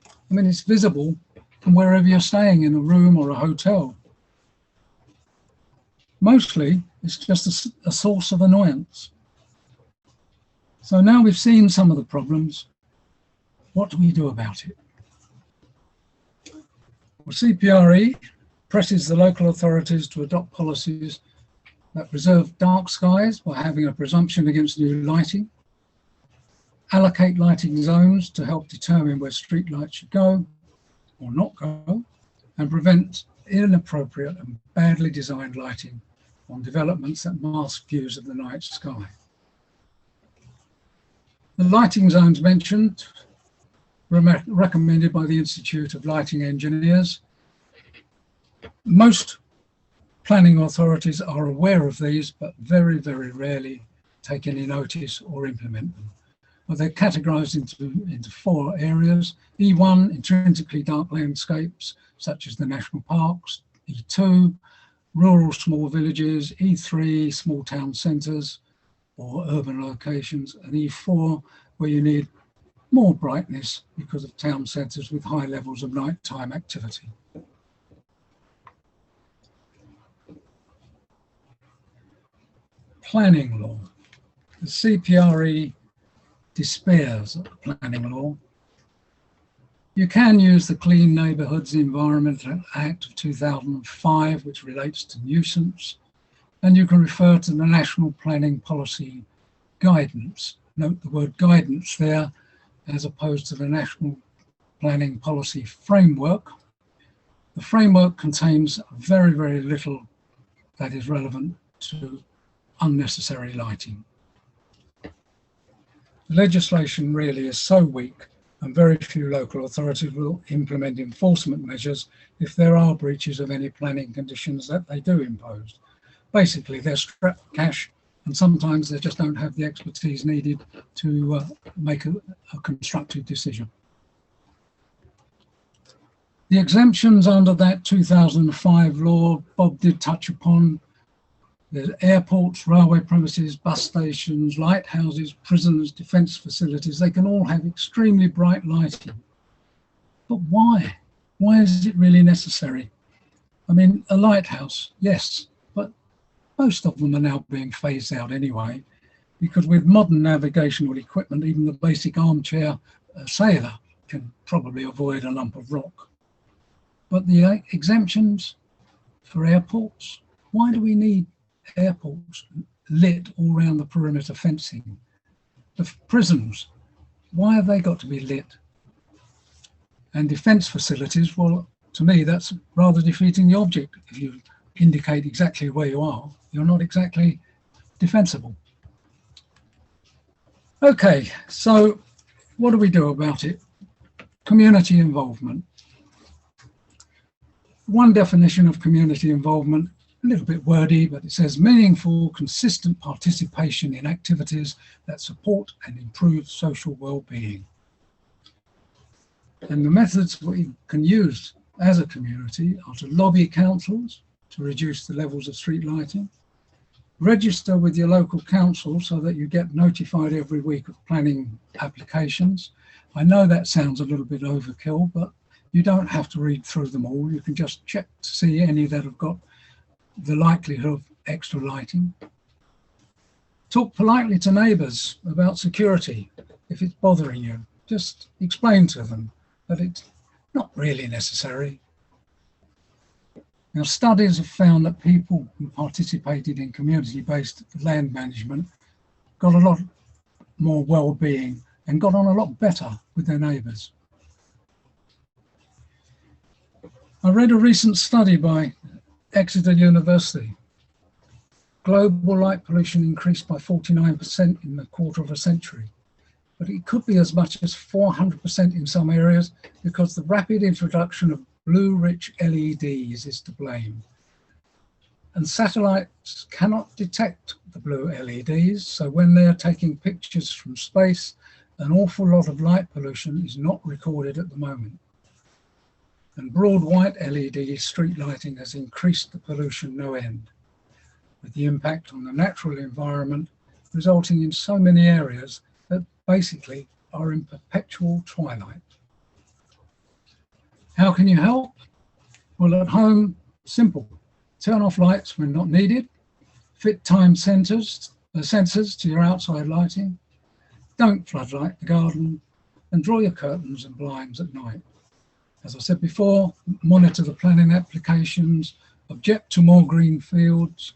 I mean, it's visible from wherever you're staying, in a room or a hotel. Mostly, it's just a source of annoyance. So now we've seen some of the problems, what do we do about it? Well, CPRE presses the local authorities to adopt policies that preserve dark skies by having a presumption against new lighting, allocate lighting zones to help determine where street lights should go or not go, and prevent inappropriate and badly designed lighting on developments that mask views of the night sky. The lighting zones mentioned were recommended by the Institute of Lighting Engineers. Most planning authorities are aware of these, but very, very rarely take any notice or implement them. Well, they're categorised into 4 areas. E1, intrinsically dark landscapes, such as the national parks. E2, rural small villages. E3, small town centres or urban locations. And E4, where you need more brightness because of town centres with high levels of nighttime activity. Planning law. The CPRE despairs of the planning law. You can use the Clean Neighbourhoods Environment Act of 2005, which relates to nuisance, and you can refer to the National Planning Policy Guidance. Note the word guidance there, as opposed to the National Planning Policy Framework. The framework contains very, very little that is relevant to unnecessary lighting. Legislation really is so weak, and very few local authorities will implement enforcement measures if there are breaches of any planning conditions that they do impose. Basically, they're strapped for cash, and sometimes they just don't have the expertise needed to make a constructive decision. The exemptions under that 2005 law, Bob did touch upon. There's airports, railway premises, bus stations, lighthouses, prisons, defence facilities. They can all have extremely bright lighting. But why? Why is it really necessary? I mean, a lighthouse, yes, but most of them are now being phased out anyway, because with modern navigational equipment, even the basic armchair sailor can probably avoid a lump of rock. But the exemptions for airports, why do we need airports lit all around the perimeter fencing? The prisons, why have they got to be lit? And defence facilities, well, to me, that's rather defeating the object. If you indicate exactly where you are, you're not exactly defensible. Okay, so what do we do about it? Community involvement. One definition of community involvement, a little bit wordy, but it says meaningful, consistent participation in activities that support and improve social well-being. And the methods we can use as a community are to lobby councils to reduce the levels of street lighting, register with your local council so that you get notified every week of planning applications. I know that sounds a little bit overkill, but you don't have to read through them all. You can just check to see any that have got the likelihood of extra lighting. Talk politely to neighbours about security if it's bothering you. Just explain to them that it's not really necessary. Now, studies have found that people who participated in community-based land management got a lot more well-being and got on a lot better with their neighbours. I read a recent study by Exeter University. Global light pollution increased by 49% in a quarter of a century, but it could be as much as 400% in some areas because the rapid introduction of blue-rich LEDs is to blame. And satellites cannot detect the blue LEDs, so when they're taking pictures from space, an awful lot of light pollution is not recorded at the moment. And broad white LED street lighting has increased the pollution no end, with the impact on the natural environment resulting in so many areas that basically are in perpetual twilight. How can you help? Well, at home, simple. Turn off lights when not needed, fit time sensors to your outside lighting, don't floodlight the garden, and draw your curtains and blinds at night. As I said before, monitor the planning applications, object to more green fields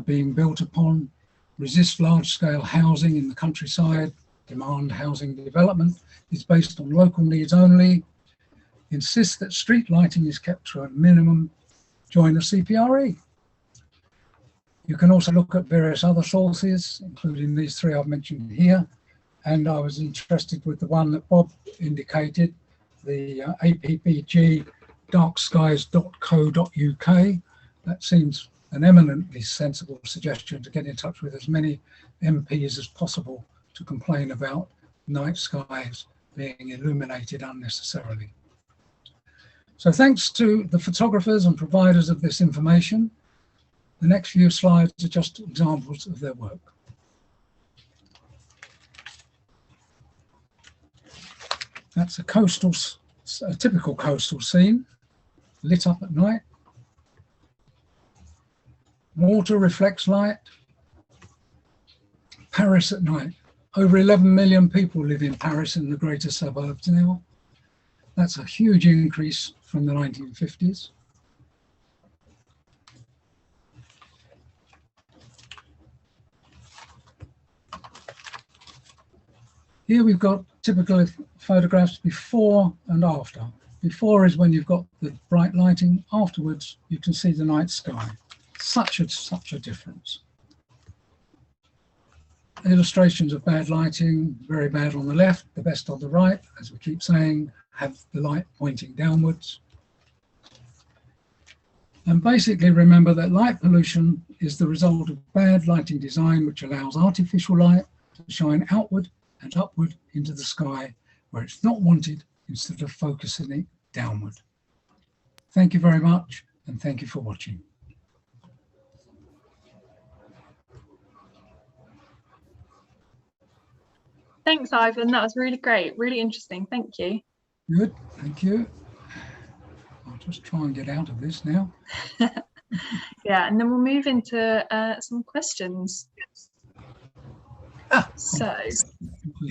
being built upon, resist large-scale housing in the countryside, demand housing development is based on local needs only, insist that street lighting is kept to a minimum, join the CPRE. You can also look at various other sources, including these three I've mentioned here, and I was interested with the one that Bob indicated, the appdarkskies.co.uk. That seems an eminently sensible suggestion to get in touch with as many MPs as possible to complain about night skies being illuminated unnecessarily. So thanks to the photographers and providers of this information. The next few slides are just examples of their work. That's a typical coastal scene, lit up at night. Water reflects light. Paris at night. Over 11 million people live in Paris and the greater suburbs now. That's a huge increase from the 1950s. Here we've got typical photographs before and after. Before is when you've got the bright lighting. Afterwards, you can see the night sky. Such a difference. Illustrations of bad lighting, very bad on the left, the best on the right, as we keep saying, have the light pointing downwards. And basically remember that light pollution is the result of bad lighting design, which allows artificial light to shine outward and upward into the sky where it's not wanted, instead of focusing it downward. Thank you very much, and thank you for watching. Thanks, Ivan. That was really great, really interesting. Thank you. Good, thank you. I'll just try and get out of this now. Yeah, and then we'll move into some questions. So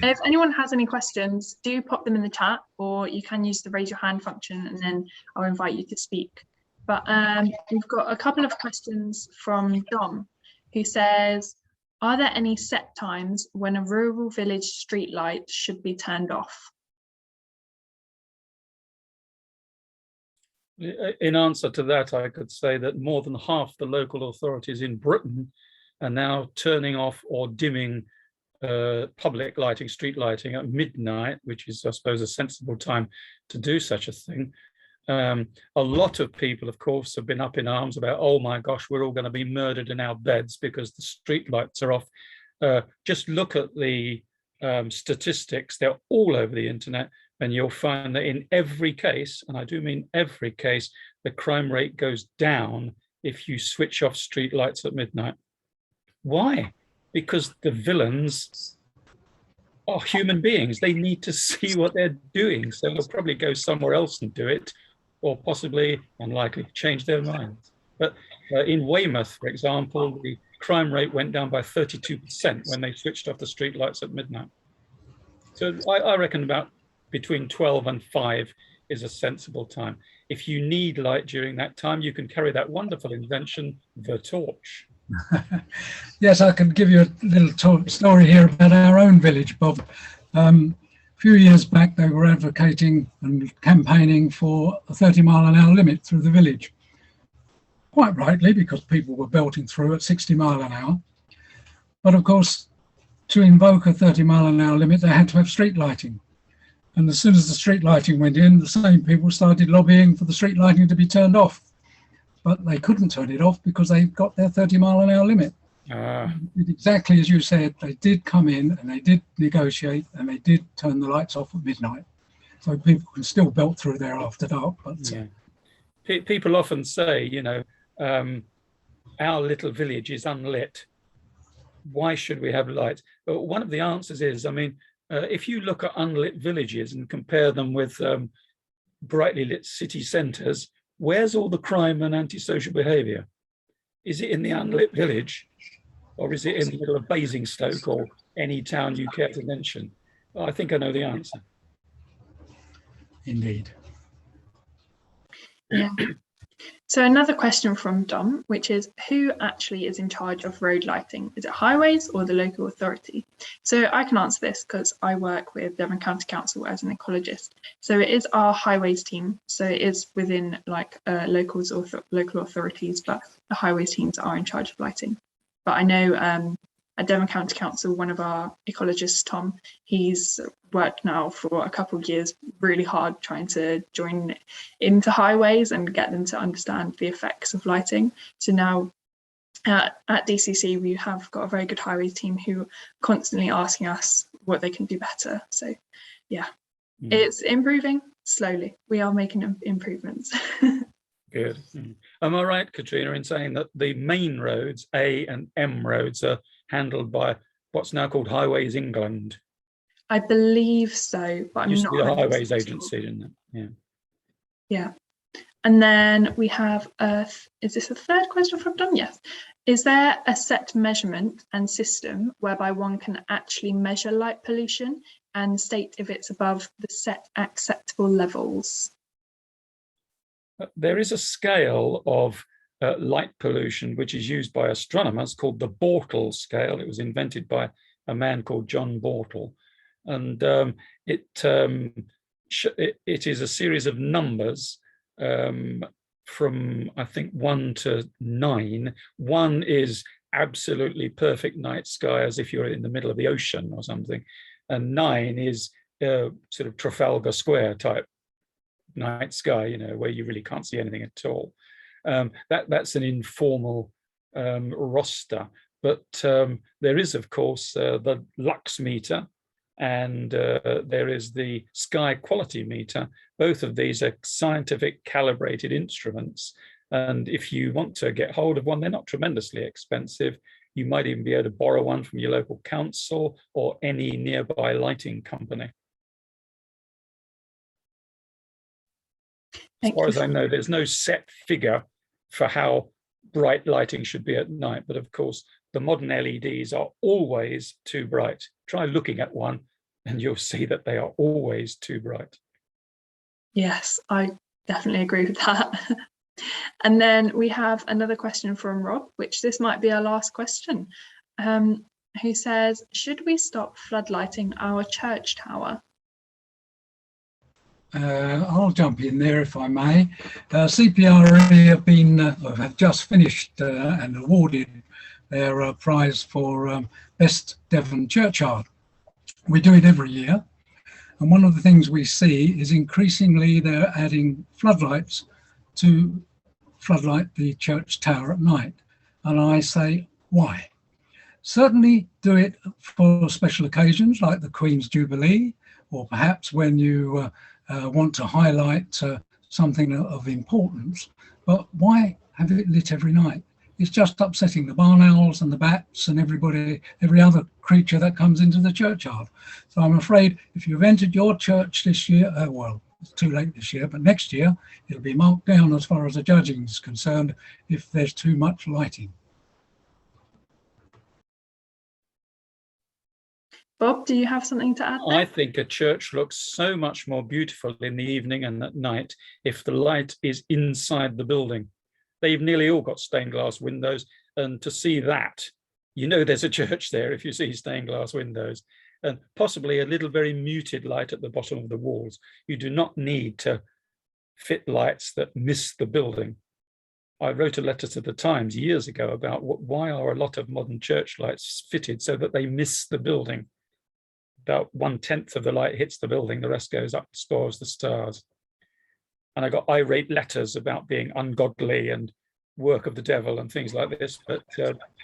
if anyone has any questions, do pop them in the chat, or you can use the raise your hand function and then I'll invite you to speak. But we've got a couple of questions from Dom, who says, are there any set times when a rural village street light should be turned off? In answer to that, I could say that more than half the local authorities in Britain are now turning off or dimming public lighting, street lighting at midnight, which is, I suppose, a sensible time to do such a thing. A lot of people, of course, have been up in arms about, oh my gosh, we're all going to be murdered in our beds because the street lights are off. Just look at the statistics. They're all over the internet, and you'll find that in every case, and I do mean every case, the crime rate goes down if you switch off street lights at midnight. Why? Because the villains are human beings. They need to see what they're doing. So they'll probably go somewhere else and do it, or possibly, unlikely, change their minds. But in Weymouth, for example, the crime rate went down by 32% when they switched off the street lights at midnight. So I reckon about between 12 and 5 is a sensible time. If you need light during that time, you can carry that wonderful invention, the torch. Yes, I can give you a little story here about our own village, Bob. A few years back, they were advocating and campaigning for a 30-mile-an-hour limit through the village. Quite rightly, because people were belting through at 60 miles an hour. But of course, to invoke a 30-mile-an-hour limit, they had to have street lighting. And as soon as the street lighting went in, the same people started lobbying for the street lighting to be turned off. But they couldn't turn it off because they got their 30-mile-an-hour limit. Exactly as you said, they did come in and they did negotiate and they did turn the lights off at midnight. So people can still belt through there after dark. But yeah. People often say, you know, our little village is unlit. Why should we have lights? But one of the answers is, I mean, if you look at unlit villages and compare them with brightly lit city centres, where's all the crime and antisocial behaviour? Is it in the unlit village, or is it in the middle of Basingstoke or any town you care to mention? Well, I think I know the answer. Indeed. Yeah. So another question from Dom, which is, who actually is in charge of road lighting? Is it highways or the local authority? So I can answer this because I work with Devon County Council as an ecologist. So it is our highways team. So it is within like local authorities, but the highways teams are in charge of lighting. But I know at Devon County Council, one of our ecologists, Tom, he's worked now for a couple of years really hard trying to join into highways and get them to understand the effects of lighting. So now at DCC, we have got a very good highways team who are constantly asking us what they can do better. So yeah, it's improving slowly. We are making improvements. Good. Am I right, Katrina, in saying that the main roads, A and M roads, are handled by what's now called Highways England? I believe so, but I'm used not. To be the Highways Agency, didn't it? Yeah. Yeah. And then we have, is this a third question from Dom? Yes. Is there a set measurement and system whereby one can actually measure light pollution and state if it's above the set acceptable levels? There is a scale of light pollution which is used by astronomers called the Bortles Scale. It was invented by a man called John Bortle, and it is a series of numbers from, I think, 1 to 9. 1 is absolutely perfect night sky, as if you're in the middle of the ocean or something, and 9 is sort of Trafalgar Square type night sky, you know, where you really can't see anything at all. That's an informal roster, but there is, of course, the Lux Meter, and there is the Sky Quality Meter. Both of these are scientific calibrated instruments, and if you want to get hold of one, they're not tremendously expensive. You might even be able to borrow one from your local council or any nearby lighting company. As far as I know, there's no set figure for how bright lighting should be at night. But of course, the modern LEDs are always too bright. Try looking at one and you'll see that they are always too bright. Yes, I definitely agree with that. And then we have another question from Rob, which this might be our last question, who says, should we stop floodlighting our church tower? I'll jump in there if I may. CPRE have just finished and awarded their prize for Best Devon Churchyard. We do it every year. And one of the things we see is increasingly they're adding floodlights to floodlight the church tower at night. And I say, why? Certainly do it for special occasions like the Queen's Jubilee, or perhaps when you want to highlight something of importance. But why have it lit every night? It's just upsetting the barn owls and the bats and every other creature that comes into the churchyard. So I'm afraid if you've entered your church this year, well, it's too late this year, but next year it'll be marked down as far as the judging is concerned if there's too much lighting. Bob, do you have something to add there? I think a church looks so much more beautiful in the evening and at night if the light is inside the building. They've nearly all got stained glass windows, and to see that, you know there's a church there if you see stained glass windows, and possibly a little very muted light at the bottom of the walls. You do not need to fit lights that miss the building. I wrote a letter to the Times years ago about why are a lot of modern church lights fitted so that they miss the building. About 1/10 of the light hits the building, the rest goes up, spoils the stars. And I got irate letters about being ungodly and work of the devil and things like this. But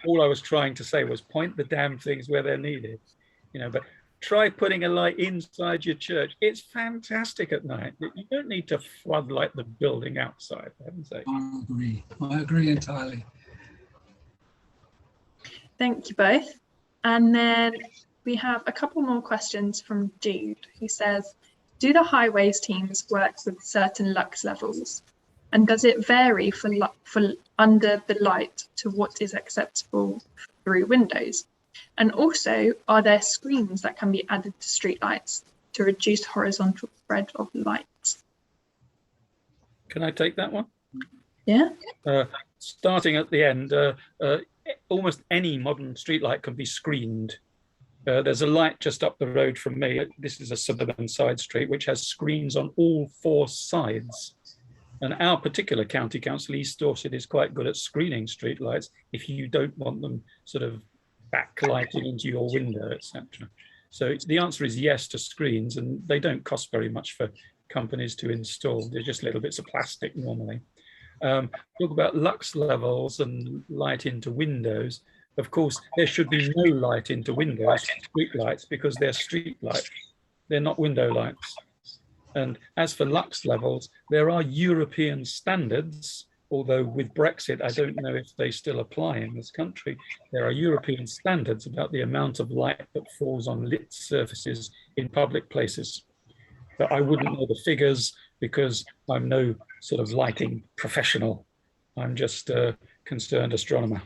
all I was trying to say was point the damn things where they're needed. You know, but try putting a light inside your church. It's fantastic at night. You don't need to floodlight the building outside, for heaven's sake. I agree entirely. Thank you both. And then we have a couple more questions from Jude, who says, do the highways teams work with certain lux levels? And does it vary for under the light to what is acceptable through windows? And also, are there screens that can be added to streetlights to reduce horizontal spread of light? Can I take that one? Yeah. Starting at the end, almost any modern streetlight can be screened. There's a light just up the road from me. This is a suburban side street, which has screens on all 4 sides. And our particular county council, East Dorset, is quite good at screening streetlights if you don't want them sort of backlighting into your window, etc. So the answer is yes to screens, and they don't cost very much for companies to install. They're just little bits of plastic normally. Talk about lux levels and light into windows. Of course, there should be no light into windows, street lights, because they're street lights. They're not window lights. And as for lux levels, there are European standards, although with Brexit, I don't know if they still apply in this country. There are European standards about the amount of light that falls on lit surfaces in public places. But I wouldn't know the figures because I'm no sort of lighting professional. I'm just a concerned astronomer.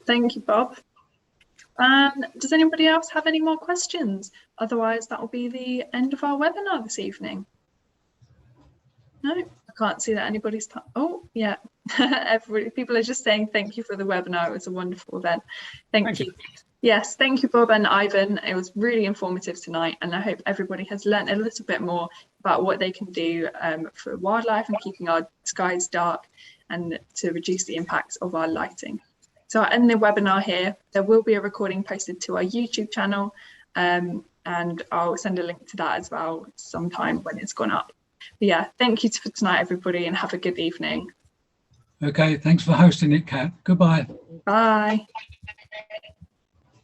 Thank you, Bob. And does anybody else have any more questions? Otherwise, that will be the end of our webinar this evening. No, I can't see that anybody's. Oh, yeah. People are just saying thank you for the webinar. It was a wonderful event. Thank you. Yes, thank you, Bob and Ivan. It was really informative tonight, and I hope everybody has learned a little bit more about what they can do for wildlife and keeping our skies dark and to reduce the impacts of our lighting. So I'll end the webinar here. There will be a recording posted to our YouTube channel, and I'll send a link to that as well sometime when it's gone up. But yeah, thank you for tonight, everybody, and have a good evening. Okay, thanks for hosting it, Kat. Goodbye. Bye.